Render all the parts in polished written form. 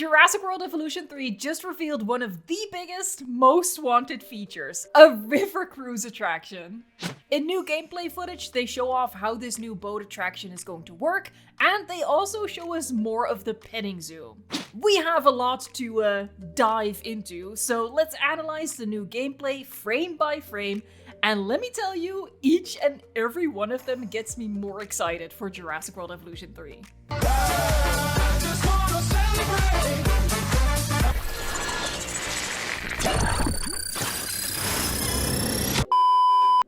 Jurassic World Evolution 3 just revealed one of the biggest, most wanted features, a river cruise attraction. In new gameplay footage, they show off how this new boat attraction is going to work, and they also show us more of the petting zoo. We have a lot to dive into, so let's analyze the new gameplay frame by frame, and let me tell you, each and every one of them gets me more excited for Jurassic World Evolution 3.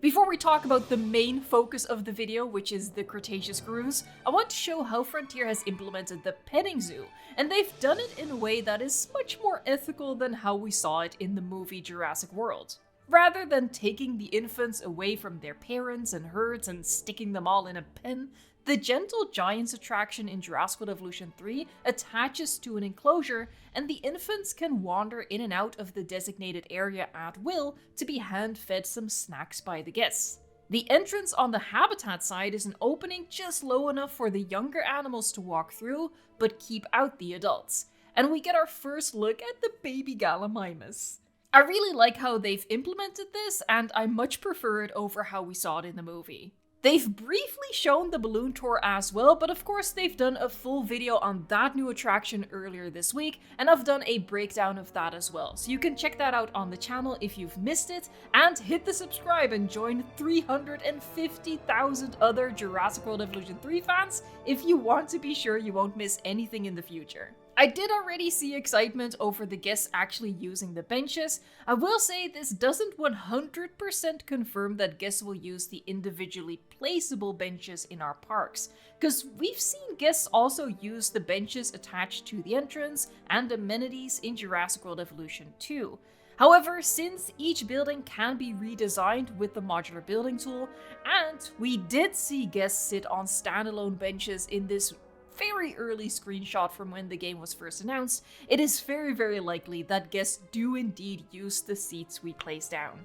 Before we talk about the main focus of the video, which is the Cretaceous cruise, I want to show how Frontier has implemented the petting zoo, and they've done it in a way that is much more ethical than how we saw it in the movie Jurassic World. Rather than taking the infants away from their parents and herds and sticking them all in a pen, the Gentle Giants attraction in Jurassic World Evolution 3 attaches to an enclosure, and the infants can wander in and out of the designated area at will to be hand-fed some snacks by the guests. The entrance on the habitat side is an opening just low enough for the younger animals to walk through, but keep out the adults. And we get our first look at the baby Gallimimus. I really like how they've implemented this, and I much prefer it over how we saw it in the movie. They've briefly shown the balloon tour as well, but of course they've done a full video on that new attraction earlier this week, and I've done a breakdown of that as well. So you can check that out on the channel if you've missed it, and hit the subscribe and join 350,000 other Jurassic World Evolution 3 fans if you want to be sure you won't miss anything in the future. I did already see excitement over the guests actually using the benches. I will say this doesn't 100% confirm that guests will use the individually placeable benches in our parks, because we've seen guests also use the benches attached to the entrance and amenities in Jurassic World Evolution 2. However, since each building can be redesigned with the modular building tool, and we did see guests sit on standalone benches in this very early screenshot from when the game was first announced, it is very likely that guests do indeed use the seats we place down.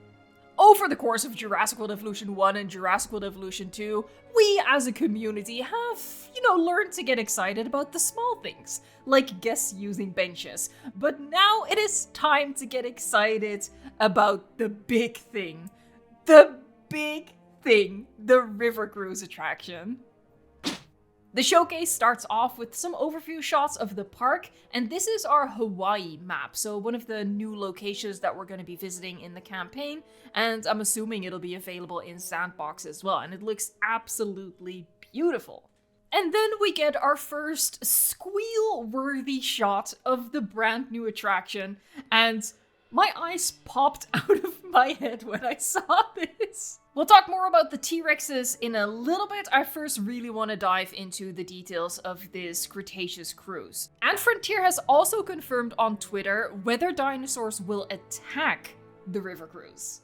Over the course of Jurassic World Evolution 1 and Jurassic World Evolution 2, we as a community have, learned to get excited about the small things, like guests using benches. But now it is time to get excited about the big thing. The big thing, the river cruise attraction. The showcase starts off with some overview shots of the park, and this is our Hawaii map, so one of the new locations that we're going to be visiting in the campaign, and I'm assuming it'll be available in Sandbox as well, and it looks absolutely beautiful. And then we get our first squeal-worthy shot of the brand new attraction, and my eyes popped out of my head when I saw this. We'll talk more about the T-Rexes in a little bit. I first really want to dive into the details of this Cretaceous cruise. And Frontier has also confirmed on Twitter whether dinosaurs will attack the river cruise.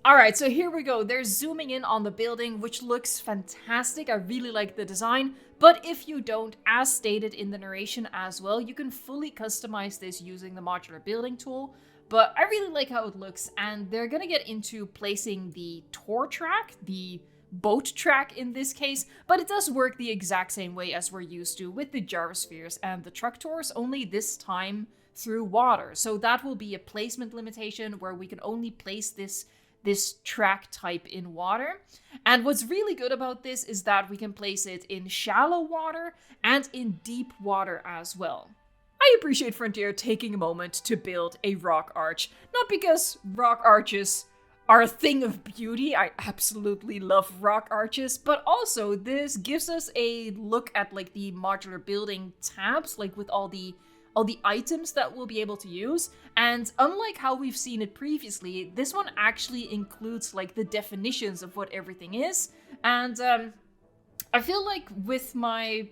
Alright, so here we go. They're zooming in on the building, which looks fantastic. I really like the design. But if you don't, as stated in the narration as well, you can fully customize this using the modular building tool. But I really like how it looks, and they're gonna get into placing the tour track, the boat track in this case, but it does work the exact same way as we're used to with the gyrospheres and the truck tours, only this time through water. So that will be a placement limitation where we can only place this track type in water. And what's really good about this is that we can place it in shallow water and in deep water as well. I appreciate Frontier taking a moment to build a rock arch. Not because rock arches are a thing of beauty, I absolutely love rock arches, but also this gives us a look at like the modular building tabs, like with all the items that we'll be able to use. And unlike how we've seen it previously, this one actually includes like the definitions of what everything is. And I feel like with my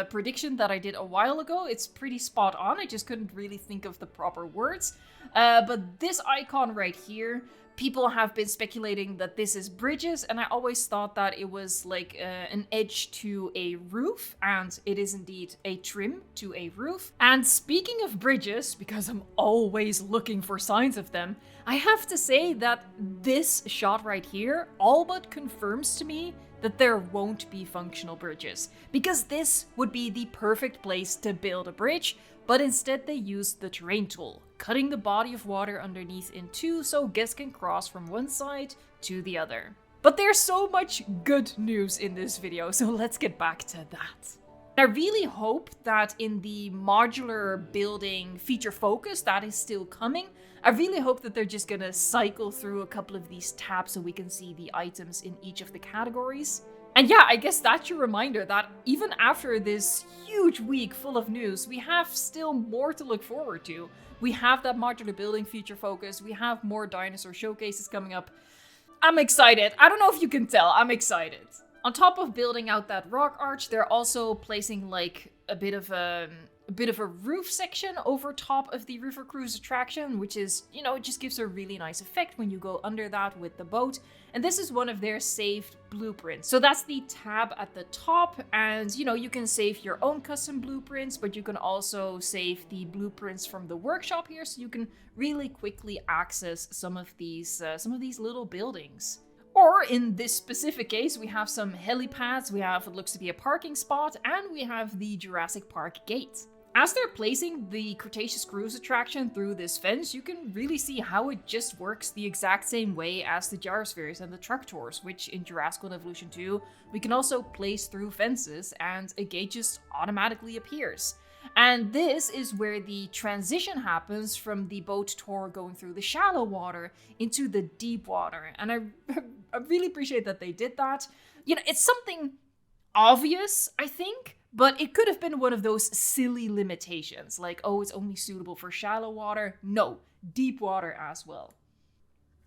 prediction that I did a while ago, it's pretty spot on. I just couldn't really think of the proper words. But this icon right here people have been speculating that this is bridges, and I always thought that it was like an edge to a roof, and it is indeed a trim to a roof. And speaking of bridges, because I'm always looking for signs of them, I have to say that this shot right here all but confirms to me that there won't be functional bridges, because this would be the perfect place to build a bridge, but instead they used the terrain tool, cutting the body of water underneath in two so guests can cross from one side to the other. But there's so much good news in this video, so let's get back to that. I really hope that in the modular building feature focus that is still coming, I really hope that they're just gonna cycle through a couple of these tabs so we can see the items in each of the categories. And yeah, I guess that's your reminder that even after this huge week full of news, we have still more to look forward to. We have that modular building feature focus, we have more dinosaur showcases coming up. I'm excited. I don't know if you can tell, I'm excited. On top of building out that rock arch, they're also placing like a bit of a roof section over top of the River Cruise attraction, which is, you know, it just gives a really nice effect when you go under that with the boat. And this is one of their saved blueprints. So that's the tab at the top, and you know, you can save your own custom blueprints, but you can also save the blueprints from the workshop here, so you can really quickly access some of these little buildings. Or in this specific case, we have some helipads, we have what looks to be a parking spot, and we have the Jurassic Park gate. As they're placing the Cretaceous cruise attraction through this fence, you can really see how it just works the exact same way as the gyrospheres and the truck tours, which in Jurassic World Evolution 2, we can also place through fences and a gate just automatically appears. And this is where the transition happens from the boat tour going through the shallow water into the deep water. And I really appreciate that they did that. You know, it's something obvious, I think, but it could have been one of those silly limitations, like, oh, it's only suitable for shallow water. No, deep water as well.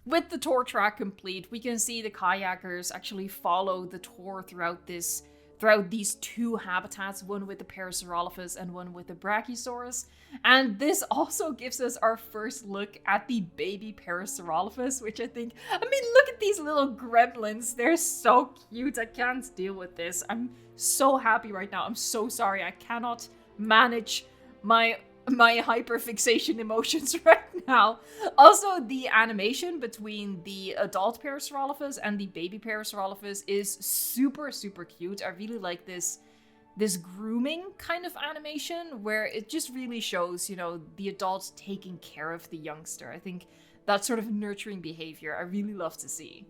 With the tour track complete, we can see the kayakers actually follow the tour throughout these two habitats, one with the Parasaurolophus and one with the Brachiosaurus. And this also gives us our first look at the baby Parasaurolophus, which I mean, look at these little gremlins. They're so cute. I can't deal with this. I'm so happy right now. I'm so sorry. I cannot manage my hyperfixation emotions right now. Also, the animation between the adult Parasaurolophus and the baby Parasaurolophus is super, super cute. I really like this grooming kind of animation where it just really shows, you know, the adult taking care of the youngster. I think that sort of nurturing behavior I really love to see.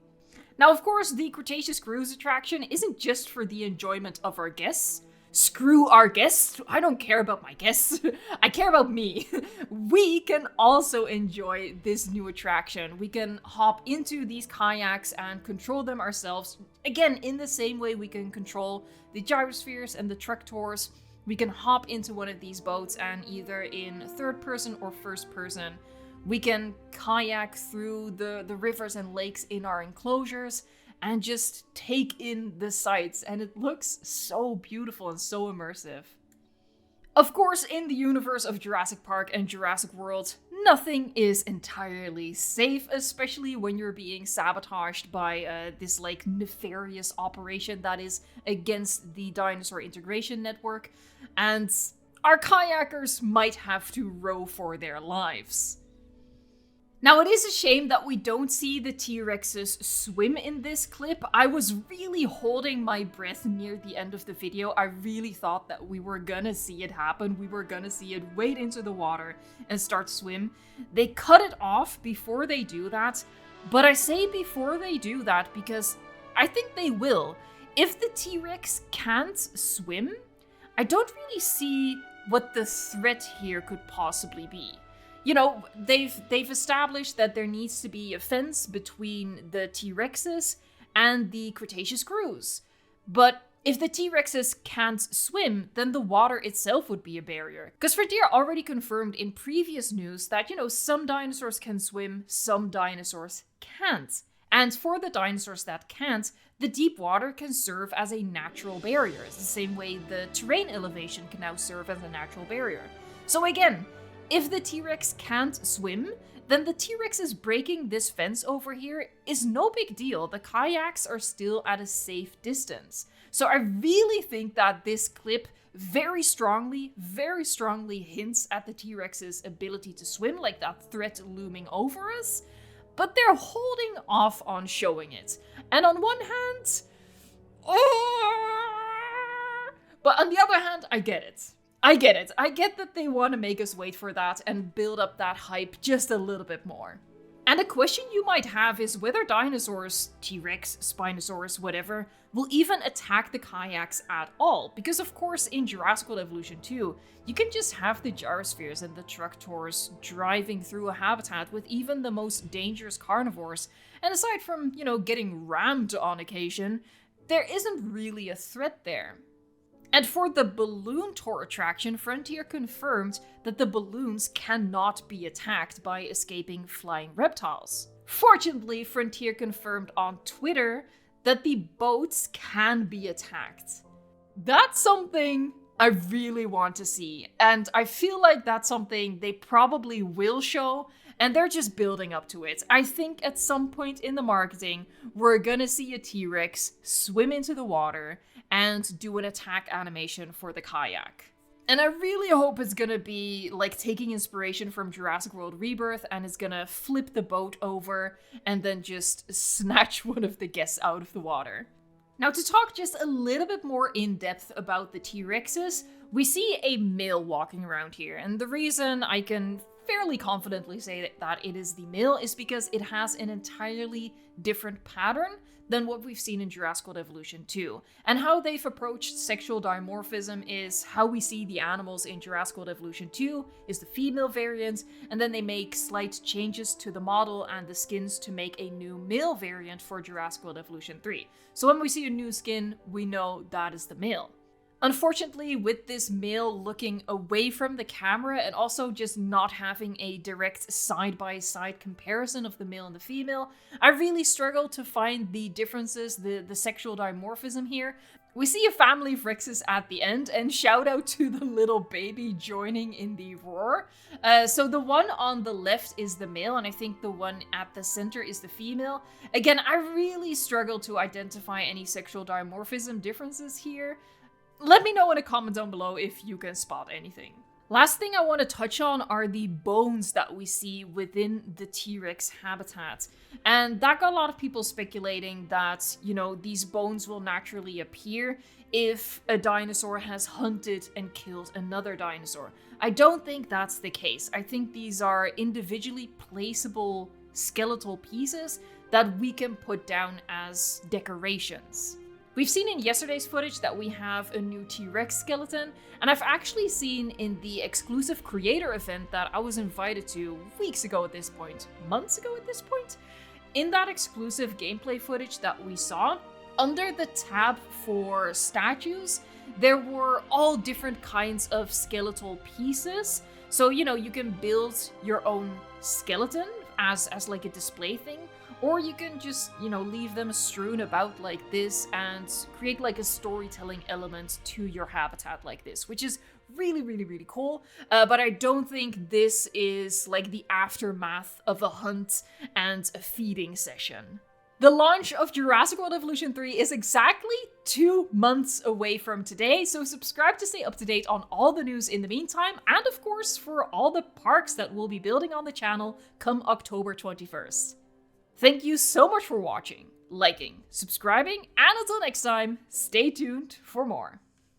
Now, of course, the Cretaceous cruise attraction isn't just for the enjoyment of our guests. Screw our guests. I don't care about my guests. I care about me. We can also enjoy this new attraction. We can hop into these kayaks and control them ourselves. Again, in the same way we can control the gyrospheres and the truck tours. We can hop into one of these boats and either in third person or first person, we can kayak through the rivers and lakes in our enclosures and just take in the sights, and it looks so beautiful and so immersive. Of course, in the universe of Jurassic Park and Jurassic World, nothing is entirely safe, especially when you're being sabotaged by this like nefarious operation that is against the dinosaur integration network, and our kayakers might have to row for their lives. Now, it is a shame that we don't see the T-Rexes swim in this clip. I was really holding my breath near the end of the video. I really thought that we were gonna see it happen. We were gonna see it wade into the water and start swim. They cut it off before they do that, but I say before they do that because I think they will. If the T-Rex can't swim, I don't really see what the threat here could possibly be. You know, they've established that there needs to be a fence between the T-Rexes and the Cretaceous cruise. But if the T-Rexes can't swim, then the water itself would be a barrier. Because Frontier already confirmed in previous news that, you know, some dinosaurs can swim, some dinosaurs can't. And for the dinosaurs that can't, the deep water can serve as a natural barrier. It's the same way the terrain elevation can now serve as a natural barrier. So again, If the T-Rex can't swim, then the T-Rex breaking this fence over here is no big deal. The kayaks are still at a safe distance. So I really think that this clip very strongly hints at the T-Rex's ability to swim, like that threat looming over us. But they're holding off on showing it. And on one hand, but on the other hand, I get it. I get that they want to make us wait for that and build up that hype just a little bit more. And a question you might have is whether dinosaurs, T-Rex, Spinosaurus, whatever, will even attack the kayaks at all. Because of course in Jurassic World Evolution 2, you can just have the gyrospheres and the tractors driving through a habitat with even the most dangerous carnivores. And aside from, getting rammed on occasion, there isn't really a threat there. And for the balloon tour attraction, Frontier confirmed that the balloons cannot be attacked by escaping flying reptiles. Fortunately, Frontier confirmed on Twitter that the boats can be attacked. That's something I really want to see, and I feel like that's something they probably will show, and they're just building up to it. I think at some point in the marketing, we're gonna see a T-Rex swim into the water and do an attack animation for the kayak. And I really hope it's gonna be like taking inspiration from Jurassic World Rebirth and it's gonna flip the boat over and then just snatch one of the guests out of the water. Now, to talk just a little bit more in depth about the T-Rexes, we see a male walking around here, and the reason I can fairly confidently say that it is the male is because it has an entirely different pattern than what we've seen in Jurassic World Evolution 2. And how they've approached sexual dimorphism is how we see the animals in Jurassic World Evolution 2 is the female variant, and then they make slight changes to the model and the skins to make a new male variant for Jurassic World Evolution 3. So when we see a new skin, we know that is the male. Unfortunately, with this male looking away from the camera and also just not having a direct side-by-side comparison of the male and the female, I really struggle to find the differences, the sexual dimorphism here. We see a family of Rexes at the end, and shout out to the little baby joining in the roar. So the one on the left is the male, and I think the one at the center is the female. Again, I really struggle to identify any sexual dimorphism differences here. Let me know in a comment down below if you can spot anything. Last thing I want to touch on are the bones that we see within the T-Rex habitat. And that got a lot of people speculating that, these bones will naturally appear if a dinosaur has hunted and killed another dinosaur. I don't think that's the case. I think these are individually placeable skeletal pieces that we can put down as decorations. We've seen in yesterday's footage that we have a new T-Rex skeleton, and I've actually seen in the exclusive creator event that I was invited to weeks ago at this point, months ago at this point. In that exclusive gameplay footage that we saw, under the tab for statues, there were all different kinds of skeletal pieces. So, you can build your own skeleton as like a display thing. Or you can just, leave them strewn about like this and create like a storytelling element to your habitat like this, which is really, really, really cool. But I don't think this is like the aftermath of a hunt and a feeding session. The launch of Jurassic World Evolution 3 is exactly 2 months away from today, so subscribe to stay up to date on all the news in the meantime, and of course for all the parks that we'll be building on the channel come October 21st. Thank you so much for watching, liking, subscribing, and until next time, stay tuned for more.